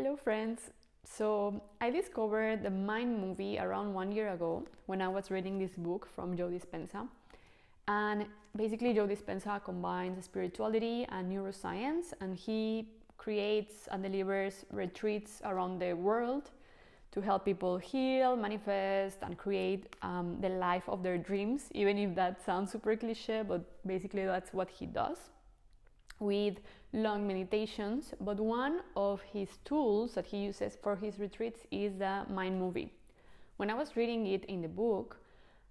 Hello friends! So I discovered the Mind movie around 1 year ago when I was reading this book from Joe Dispenza. And basically Joe Dispenza combines spirituality and neuroscience, and he creates and delivers retreats around the world to help people heal, manifest, and create the life of their dreams, even if that sounds super cliche, but basically that's what he does with long meditations. But one of his tools that he uses for his retreats is the Mind movie. When I was reading it in the book,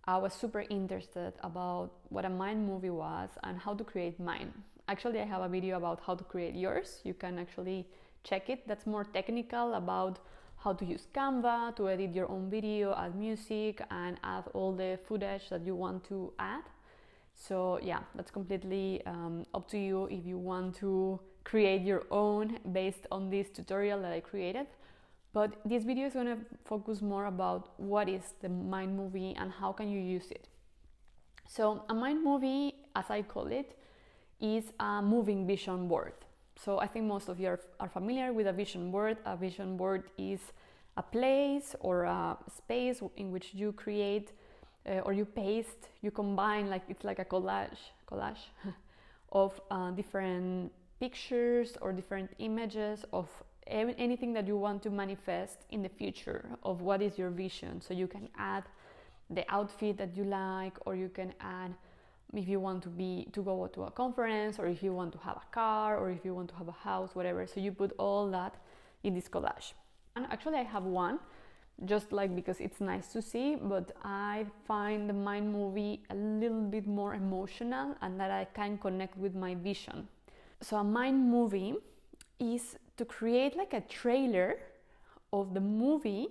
I was super interested about what a mind movie was and how to create mine. Actually, I have a video about how to create yours. You can actually check it. That's more technical, about how to use Canva to edit your own video, add music, and add all the footage that you want to add. So yeah, that's completely up to you if you want to create your own based on this tutorial that I created. But this video is going to focus more about what is the Mind movie and how can you use it. So a Mind movie, as I call it, is a moving vision board. So I think most of you are familiar with a vision board. A vision board is a place or a space in which you create or you paste, you combine, like it's like a collage of different pictures or different images of anything that you want to manifest in the future, of what is your vision. So you can add the outfit that you like, or you can add if you want to go to a conference, or if you want to have a car, or if you want to have a house, whatever. So you put all that in this collage. And actually I have one, just like because it's nice to see, but I find the Mind movie a little bit more emotional and that I can connect with my vision. So a Mind movie is to create like a trailer of the movie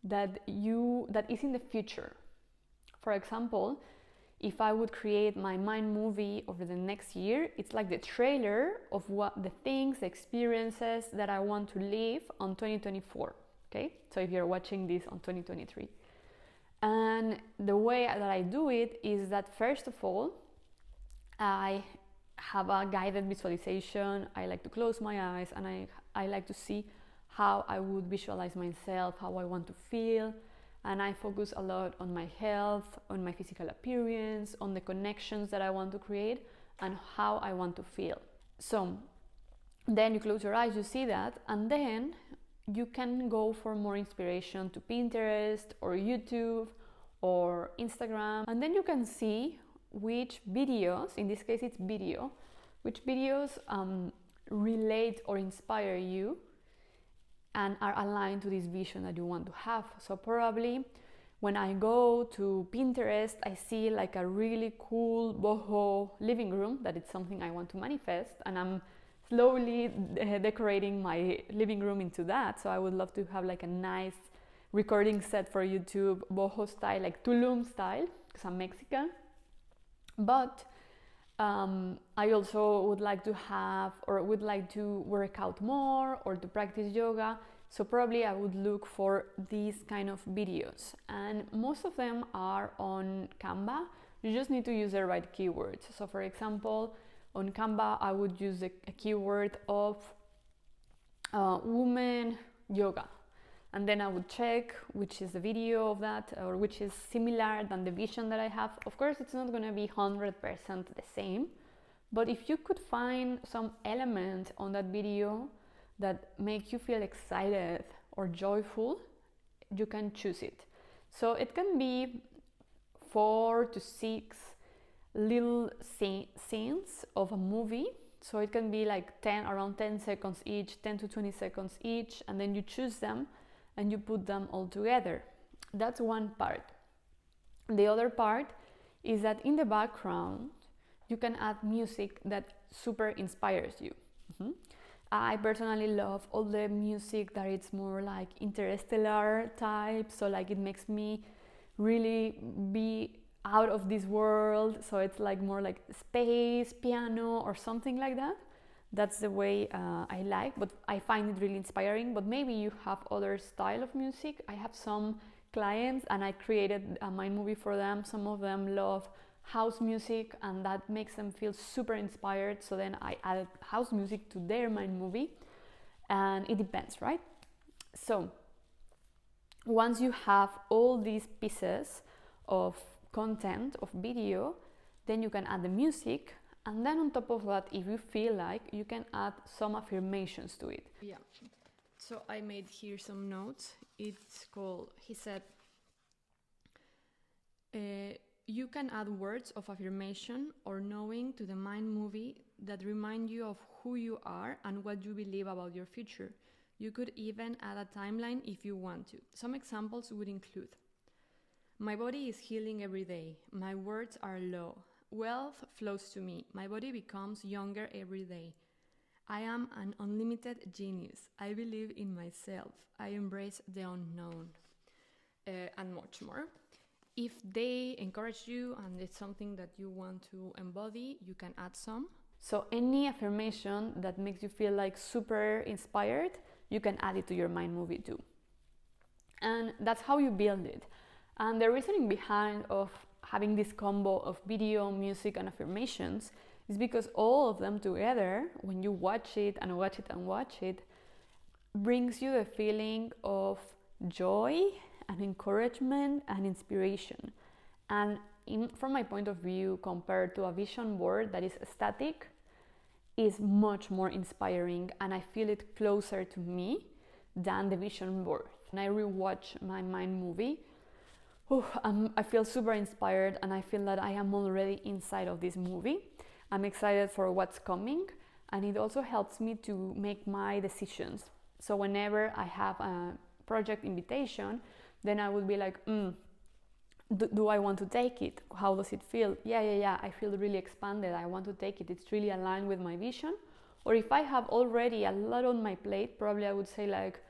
that is in the future. For example, if I would create my Mind movie over the next year, it's like the trailer of what the things, the experiences that I want to live on 2024. Okay, so if you're watching this on 2023. And the way that I do it is that, first of all, I have a guided visualization. I like to close my eyes and I like to see how I would visualize myself, how I want to feel. And I focus a lot on my health, on my physical appearance, on the connections that I want to create, and how I want to feel. So then you close your eyes, you see that, and then you can go for more inspiration to Pinterest or YouTube or Instagram, and then you can see which videos, in this case it's video, which videos relate or inspire you and are aligned to this vision that you want to have. So probably when I go to Pinterest, I see like a really cool boho living room, that it's something I want to manifest, and I'm slowly decorating my living room into that. So I would love to have like a nice recording set for YouTube, boho style, like Tulum style, because I'm Mexican. But I also would like to have, or would like to work out more or to practice yoga. So probably I would look for these kind of videos, and most of them are on Canva. You just need to use the right keywords. So for example, on Canva, I would use a keyword of woman yoga, and then I would check which is the video of that, or which is similar than the vision that I have. Of course, it's not going to be 100% the same, but if you could find some element on that video that make you feel excited or joyful, you can choose it. So it can be 4 to 6 little scenes of a movie. So it can be like around 10 seconds each, 10 to 20 seconds each, and then you choose them and you put them all together. That's one part. The other part is that in the background you can add music that super inspires you. I personally love all the music that it's more like interstellar type, so like it makes me really be out of this world. So it's like more like space, piano, or something like that. That's the way I like, but I find it really inspiring. But maybe you have other style of music. I have some clients and I created a Mind movie for them. Some of them love house music and that makes them feel super inspired. So then I added house music to their Mind movie. And it depends, right? So once you have all these pieces of content, of video, then you can add the music, and then on top of that, if you feel like, you can add some affirmations to it. Yeah, so I made here some notes. It's called, he said, you can add words of affirmation or knowing to the mind movie that remind you of who you are and what you believe about your future. You could even add a timeline if you want to. Some examples would include: my body is healing every day. My words are low. Wealth flows to me. My body becomes younger every day. I am an unlimited genius. I believe in myself. I embrace the unknown. And much more. If they encourage you and it's something that you want to embody, you can add some. So any affirmation that makes you feel like super inspired, you can add it to your mind movie too. And that's how you build it. And the reasoning behind of having this combo of video, music, and affirmations is because all of them together, when you watch it and watch it and watch it, brings you the feeling of joy and encouragement and inspiration. And from my point of view, compared to a vision board that is static, is much more inspiring, and I feel it closer to me than the vision board. When I rewatch my mind movie, I feel super inspired, and I feel that I am already inside of this movie. I'm excited for what's coming, and it also helps me to make my decisions. So whenever I have a project invitation, then I will be like, do I want to take it? How does it feel? Yeah, I feel really expanded. I want to take it. It's really aligned with my vision. Or if I have already a lot on my plate, probably I would say like,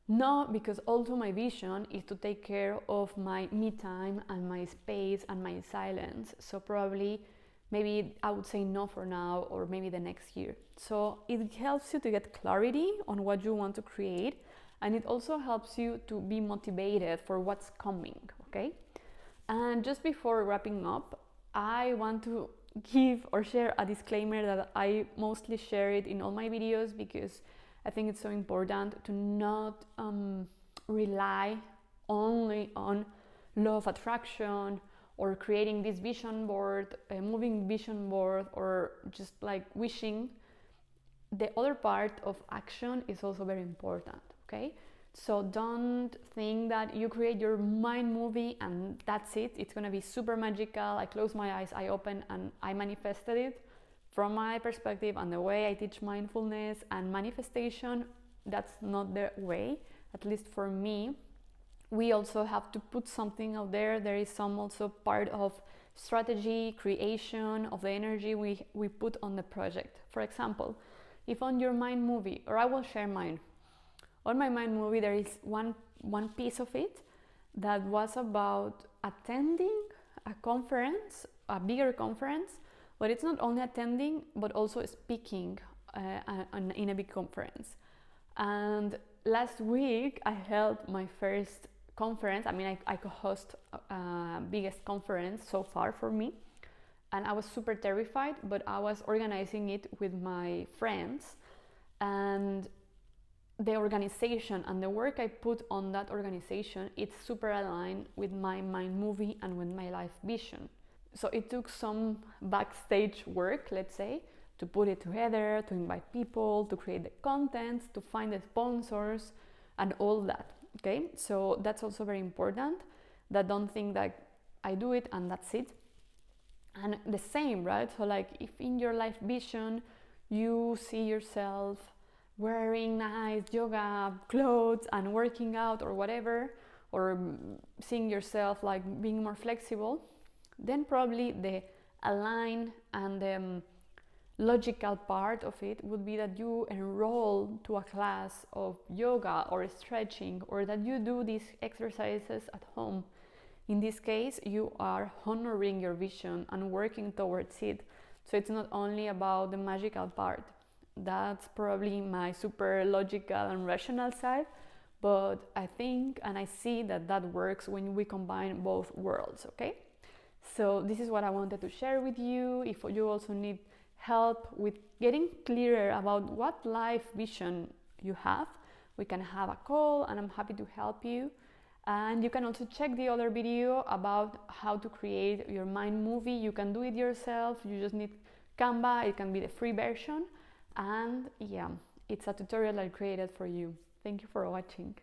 no, because also my vision is to take care of my me time and my space and my silence. So probably maybe I would say no for now, or maybe the next year. So it helps you to get clarity on what you want to create, and it also helps you to be motivated for what's coming, okay? And just before wrapping up, I want to give or share a disclaimer that I mostly share it in all my videos, because I think it's so important to not rely only on law of attraction or creating this vision board, a moving vision board, or just like wishing. The other part of action is also very important, okay? So don't think that you create your mind movie and that's it. It's gonna be super magical. I close my eyes, I open, and I manifested it. From my perspective and the way I teach mindfulness and manifestation, that's not the way, at least for me. We also have to put something out there. There is some also part of strategy, creation of the energy we put on the project. For example, if on your mind movie, or I will share mine, on my mind movie there is one piece of it that was about attending a conference, a bigger conference, but it's not only attending but also speaking in a big conference. And last week I held my first conference. I mean, I co-host biggest conference so far for me, and I was super terrified, but I was organizing it with my friends, and the organization and the work I put on that organization, it's super aligned with my mind movie and with my life vision. So it took some backstage work, let's say, to put it together, to invite people, to create the content, to find the sponsors and all that, okay? So that's also very important, that don't think that I do it and that's it. And the same, right? So like if in your life vision you see yourself wearing nice yoga clothes and working out or whatever, or seeing yourself like being more flexible, then probably the align and the logical part of it would be that you enroll to a class of yoga or stretching, or that you do these exercises at home. In this case, you are honoring your vision and working towards it. So it's not only about the magical part. That's probably my super logical and rational side, but I think and I see that that works when we combine both worlds, okay? So this is what I wanted to share with you. If you also need help with getting clearer about what life vision you have, we can have a call and I'm happy to help you. And you can also check the other video about how to create your mind movie. You can do it yourself, you just need Canva, it can be the free version. And yeah, it's a tutorial I created for you. Thank you for watching.